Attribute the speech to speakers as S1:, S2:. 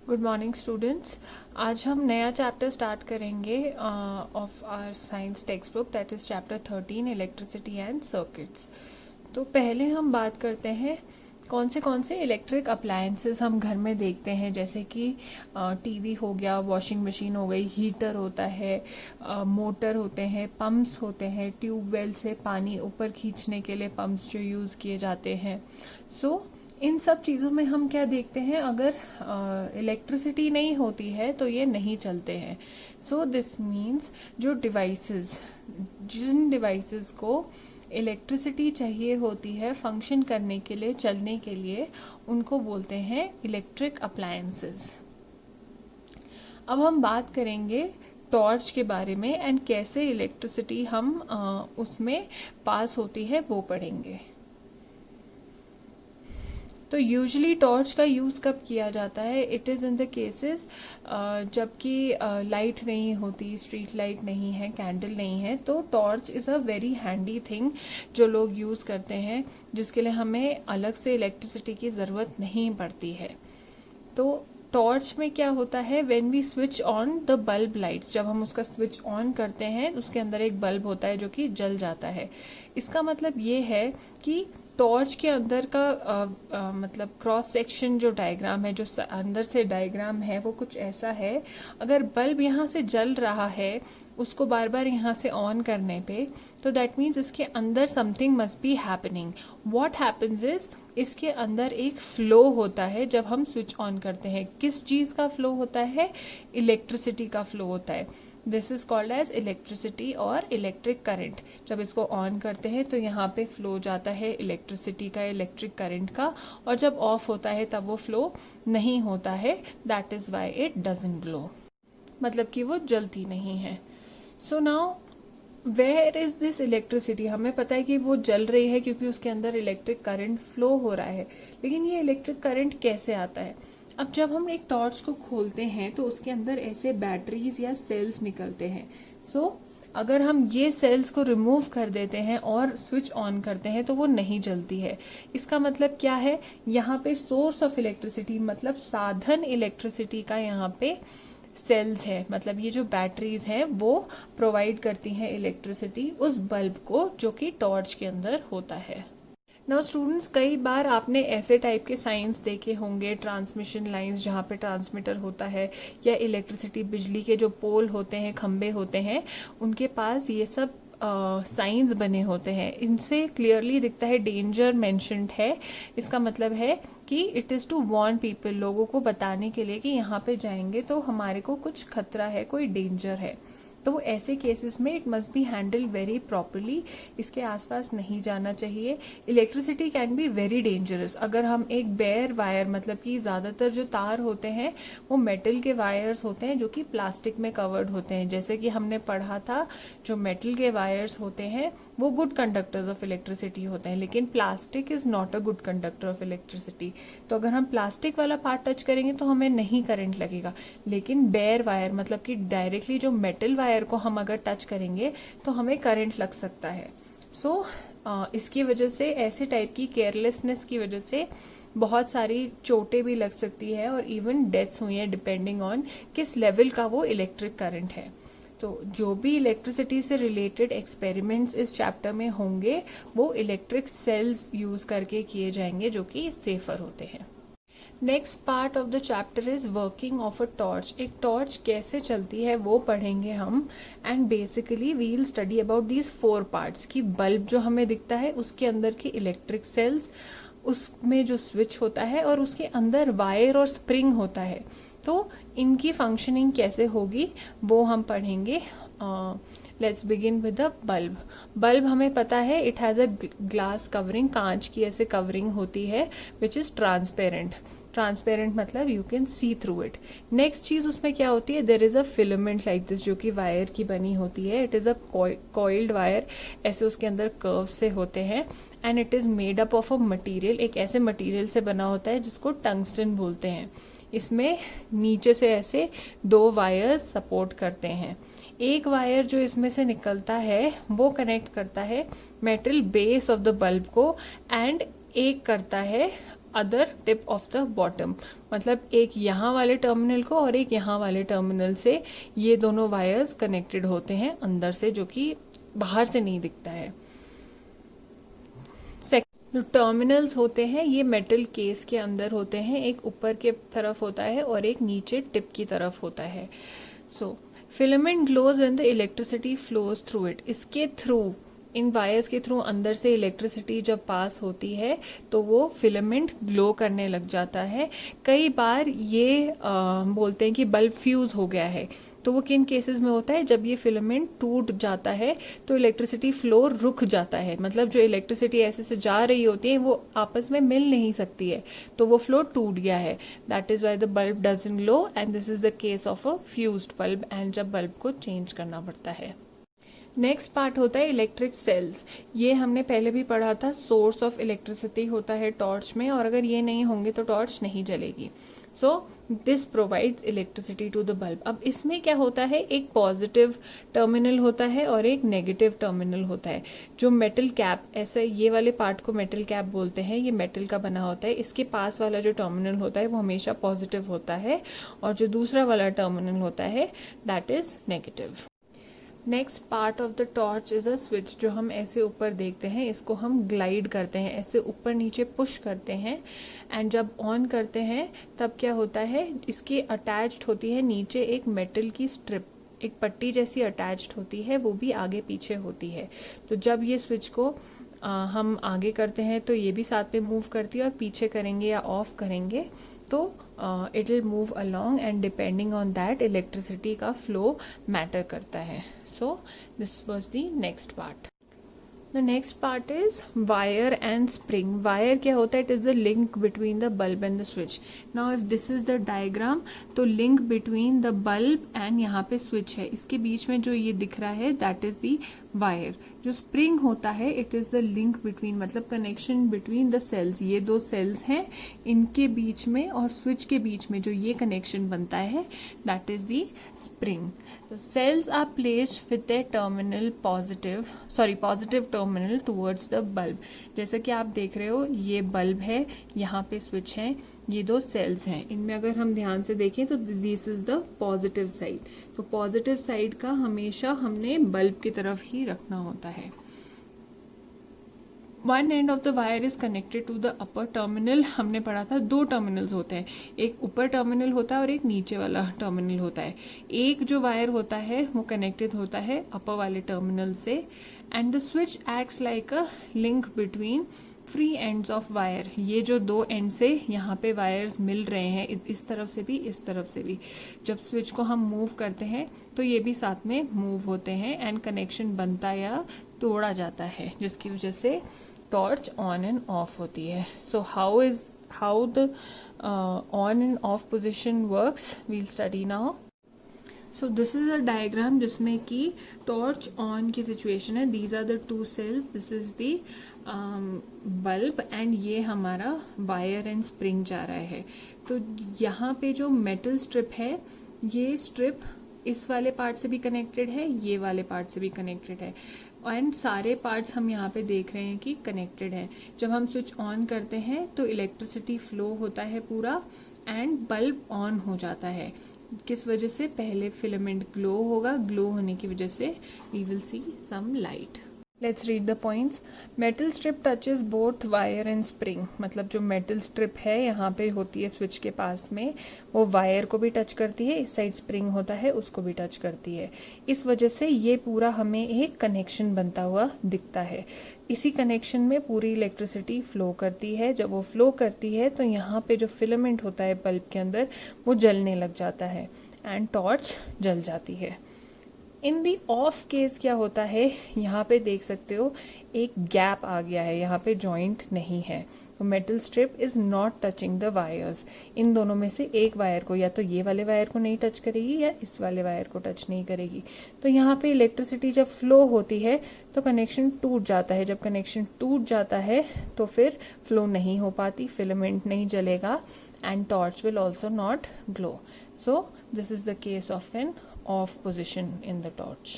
S1: Good morning students. आज हम नया चैप्टर स्टार्ट करेंगे of our science text book, that is chapter 13 electricity and circuits. तो पहले हम बात करते हैं कौन से इलेक्ट्रिक अप्लायंसेस हम घर में देखते हैं, जैसे कि टीवी हो गया, वॉशिंग मशीन हो गई, हीटर होता है, मोटर होते हैं, पंप्स होते हैं, ट्यूबवेल से पानी ऊपर खींचने के लिए पंप्स जो यूज़ किए जाते हैं। सो इन सब चीज़ों में हम क्या देखते हैं, अगर इलेक्ट्रिसिटी नहीं होती है तो ये नहीं चलते हैं। सो दिस मीन्स जिन डिवाइसेस को इलेक्ट्रिसिटी चाहिए होती है फंक्शन करने के लिए, चलने के लिए, उनको बोलते हैं इलेक्ट्रिक अप्लायंसेस। अब हम बात करेंगे टॉर्च के बारे में एंड कैसे इलेक्ट्रिसिटी हम उसमें पास होती है वो पढ़ेंगे। तो यूजुअली टॉर्च का यूज़ कब किया जाता है? It is in the cases जबकि लाइट नहीं होती, स्ट्रीट लाइट नहीं है, कैंडल नहीं है, तो torch is a very handy thing जो लोग यूज़ करते हैं, जिसके लिए हमें अलग से इलेक्ट्रिसिटी की ज़रूरत नहीं पड़ती है। तो टॉर्च में क्या होता है, when we switch on the bulb lights, जब हम उसका स्विच ऑन करते हैं उसके अंदर एक बल्ब होता है जो कि जल जाता है। इसका मतलब ये है कि टॉर्च के अंदर का मतलब क्रॉस सेक्शन जो डायग्राम है, जो अंदर से डायग्राम है, वो कुछ ऐसा है। अगर बल्ब यहाँ से जल रहा है उसको बार बार यहाँ से ऑन करने पे, तो दैट मीन्स इसके अंदर something must be happening. What happens is, इसके अंदर एक फ्लो होता है जब हम स्विच ऑन करते हैं। किस चीज का फ्लो होता है? इलेक्ट्रिसिटी का फ्लो होता है। This is called as electricity और इलेक्ट्रिक करंट। जब इसको ऑन करते हैं तो यहाँ पे फ्लो जाता है इलेक्ट्रिसिटी का, इलेक्ट्रिक करंट का, और जब ऑफ होता है तब वो फ्लो नहीं होता है। That is why it doesn't glow, मतलब कि वो जलती नहीं है। So now where is this electricity? हमें पता है कि वो जल रही है क्योंकि उसके अंदर इलेक्ट्रिक करंट फ्लो हो रहा है, लेकिन ये इलेक्ट्रिक करंट कैसे आता है? अब जब हम एक टॉर्च को खोलते हैं तो उसके अंदर ऐसे बैटरीज या सेल्स निकलते हैं। सो अगर हम ये सेल्स को रिमूव कर देते हैं और स्विच ऑन करते हैं तो वो नहीं जलती है। इसका मतलब क्या है? यहाँ पे सोर्स ऑफ इलेक्ट्रिसिटी, मतलब साधन इलेक्ट्रिसिटी का यहाँ पे सेल्स है, मतलब ये जो बैटरीज हैं वो प्रोवाइड करती हैं इलेक्ट्रिसिटी उस बल्ब को जो कि टॉर्च के अंदर होता है। नाउ स्टूडेंट्स, कई बार आपने ऐसे टाइप के साइंस देखे होंगे, ट्रांसमिशन लाइंस जहाँ पे ट्रांसमीटर होता है, या इलेक्ट्रिसिटी, बिजली के जो पोल होते हैं, खंबे होते हैं, उनके पास ये सब साइंस बने होते हैं। इनसे क्लियरली दिखता है डेंजर मेंशन्ड है। इसका मतलब है कि it is to warn people, लोगों को बताने के लिए कि यहाँ पे जाएंगे तो हमारे को कुछ खतरा है, कोई डेंजर है। तो ऐसे केसेस में it must be handle very properly, इसके आसपास नहीं जाना चाहिए। Electricity can be very dangerous. अगर हम एक बेयर वायर, मतलब कि ज्यादातर जो तार होते हैं वो मेटल के वायर्स होते हैं जो कि प्लास्टिक में कवर्ड होते हैं। जैसे कि हमने पढ़ा था, जो मेटल के वायर्स होते हैं वो गुड कंडक्टर्स ऑफ इलेक्ट्रिसिटी होते हैं, लेकिन plastic is not a good conductor of electricity. तो अगर हम प्लास्टिक वाला पार्ट टच करेंगे तो हमें नहीं करंट लगेगा, लेकिन बेयर वायर, मतलब कि डायरेक्टली जो मेटल वायर को हम अगर टच करेंगे तो हमें करंट लग सकता है। सो इसकी वजह से, ऐसे टाइप की केयरलेसनेस की वजह से बहुत सारी चोटें भी लग सकती है और इवन डेथ्स हुई है, डिपेंडिंग ऑन किस लेवल का वो इलेक्ट्रिक करंट है। तो जो भी इलेक्ट्रिसिटी से रिलेटेड एक्सपेरिमेंट्स इस चैप्टर में होंगे वो इलेक्ट्रिक सेल्स यूज करके किए जाएंगे जो कि सेफर होते हैं। Next part of the chapter is working of a torch. एक टॉर्च कैसे चलती है वो पढ़ेंगे हम, and basically we will study about these 4 parts की बल्ब जो हमें दिखता है, उसके अंदर की इलेक्ट्रिक सेल्स, उसमें जो स्विच होता है और उसके अंदर वायर और स्प्रिंग होता है। तो इनकी फंक्शनिंग कैसे होगी वो हम पढ़ेंगे। Let's begin with the bulb. Bulb हमें पता है it has a glass covering, कांच की ऐसे कवरिंग होती है विच इज ट्रांसपेरेंट। ट्रांसपेरेंट मतलब you can see through it. Next चीज उसमें क्या होती है, there is a filament like this जो कि वायर की बनी होती है। It is a coiled wire, ऐसे उसके अंदर कर्व से होते हैं, and it is made up of a material, एक ऐसे मटीरियल से बना होता है जिसको टंगस्टन बोलते हैं। इसमें नीचे से ऐसे 2 वायर्स सपोर्ट करते हैं। एक वायर जो इसमें से निकलता है वो कनेक्ट करता है metal base of the bulb को, एंड एक करता है other tip of the bottom, मतलब एक यहाँ वाले टर्मिनल को और एक यहाँ वाले टर्मिनल से ये दोनों वायर्स कनेक्टेड होते हैं अंदर से, जो कि बाहर से नहीं दिखता है। जो टर्मिनल्स होते हैं ये मेटल केस के अंदर होते हैं, एक ऊपर के तरफ होता है और एक नीचे टिप की तरफ होता है। So filament glows and the electricity flows through it, इसके थ्रू, इन वायर्स के थ्रू अंदर से इलेक्ट्रिसिटी जब पास होती है तो वो फिलामेंट ग्लो करने लग जाता है। कई बार ये बोलते हैं कि बल्ब फ्यूज हो गया है, तो वो किन केसेस में होता है, जब ये फिलामेंट टूट जाता है तो इलेक्ट्रिसिटी फ्लो रुक जाता है, मतलब जो इलेक्ट्रिसिटी ऐसे से जा रही होती है वो आपस में मिल नहीं सकती है, तो वो फ्लो टूट गया है। That is why the bulb doesn't glow and this is the case of a fused bulb, and जब बल्ब को चेंज करना पड़ता है। नेक्स्ट पार्ट होता है इलेक्ट्रिक सेल्स। ये हमने पहले भी पढ़ा था, सोर्स ऑफ इलेक्ट्रिसिटी होता है टॉर्च में, और अगर ये नहीं होंगे तो टॉर्च नहीं जलेगी। So this provides electricity to the bulb. अब इसमें क्या होता है, एक पॉजिटिव टर्मिनल होता है और एक नेगेटिव टर्मिनल होता है। जो मेटल कैप, ऐसे ये वाले पार्ट को मेटल कैप बोलते हैं, ये मेटल का बना होता है, इसके पास वाला जो टर्मिनल होता है वो हमेशा पॉजिटिव होता है, और जो दूसरा वाला टर्मिनल होता है that is negative. Next part of the torch is a switch, जो हम ऐसे ऊपर देखते हैं, इसको हम ग्लाइड करते हैं, ऐसे ऊपर नीचे पुश करते हैं, एंड जब ऑन करते हैं तब क्या होता है, इसके अटैच्ड होती है नीचे एक मेटल की स्ट्रिप, एक पट्टी जैसी अटैच्ड होती है, वो भी आगे पीछे होती है। तो जब ये स्विच को हम आगे करते हैं तो ये भी साथ में मूव करती है, और पीछे करेंगे या ऑफ करेंगे तो it will move along, and depending on that electricity का फ्लो मैटर करता है। So this was the next part. The next part is wire and spring. Wire क्या होता है? It is the link between the bulb and the switch. Now if this is the diagram, तो link between the bulb and यहाँ पे switch है, इसके बीच में जो ये दिख रहा है that is the wire. जो spring होता है it is the link between, मतलब connection between the cells. ये दो cells हैं, इनके बीच में और switch के बीच में जो ये connection बनता है that is the spring. The cells are placed with their positive terminal towards the bulb. जैसा कि आप देख रहे हो ये बल्ब है, यहाँ पे स्विच है, ये दो सेल्स हैं, इनमें अगर हम ध्यान से देखें तो this is the positive side. तो पॉजिटिव साइड का हमेशा हमने बल्ब की तरफ ही रखना होता है। One end of the wire is connected to the upper terminal. हमने पढ़ा था दो टर्मिनल्स होते हैं, एक ऊपर टर्मिनल होता है और एक नीचे वाला टर्मिनल होता है। एक जो वायर होता है वो कनेक्टेड होता है अपर वाले टर्मिनल से, and the switch acts like a link between free ends of wire. ये जो दो एंड से यहाँ पे वायर्स मिल रहे हैं, इस तरफ से भी इस तरफ से भी, जब स्विच को हम मूव करते हैं तो ये भी साथ में मूव होते हैं, एंड कनेक्शन बनता या तोड़ा जाता है, जिसकी वजह से टॉर्च ऑन एंड ऑफ होती है। So how the on and off position works we'll study now. So this is a diagram जिसमें कि टॉर्च ऑन की सिचुएशन है। These are the two cells, this is the bulb, and ये हमारा wire and spring जा रहा है। तो यहाँ पे जो मेटल स्ट्रिप है, ये स्ट्रिप इस वाले पार्ट से भी कनेक्टेड है, ये वाले पार्ट से भी कनेक्टेड है, एंड सारे पार्ट्स हम यहाँ पे देख रहे हैं कि कनेक्टेड है। जब हम स्विच ऑन करते हैं तो इलेक्ट्रिसिटी फ्लो होता है पूरा, एंड बल्ब ऑन हो जाता है। किस वजह से? पहले फिलामेंट ग्लो होगा, ग्लो होने की वजह से we will see some light. Let's read the points. Metal strip touches both wire and spring, मतलब जो मेटल स्ट्रिप है यहाँ पे होती है स्विच के पास में, वो वायर को भी टच करती है, इस साइड स्प्रिंग होता है उसको भी टच करती है। इस वजह से ये पूरा हमें एक कनेक्शन बनता हुआ दिखता है। इसी कनेक्शन में पूरी इलेक्ट्रिसिटी फ्लो करती है। जब वो फ्लो करती है तो यहाँ पे जो फिलामेंट होता है बल्ब के अंदर वो जलने लग जाता है, एंड टॉर्च जल जाती है। इन दी ऑफ केस क्या होता है, यहाँ पे देख सकते हो एक गैप आ गया है, यहाँ पे जॉइंट नहीं है, तो metal strip is not touching the wires. इन दोनों में से एक वायर को, या तो ये वाले वायर को नहीं टच करेगी या इस वाले वायर को टच नहीं करेगी। तो यहाँ पे इलेक्ट्रिसिटी जब फ्लो होती है तो कनेक्शन टूट जाता है। जब कनेक्शन टूट जाता है तो फिर फ्लो नहीं हो पाती, फिलामेंट नहीं जलेगा, and torch will also not glow. So this is the case of an off position in the torch.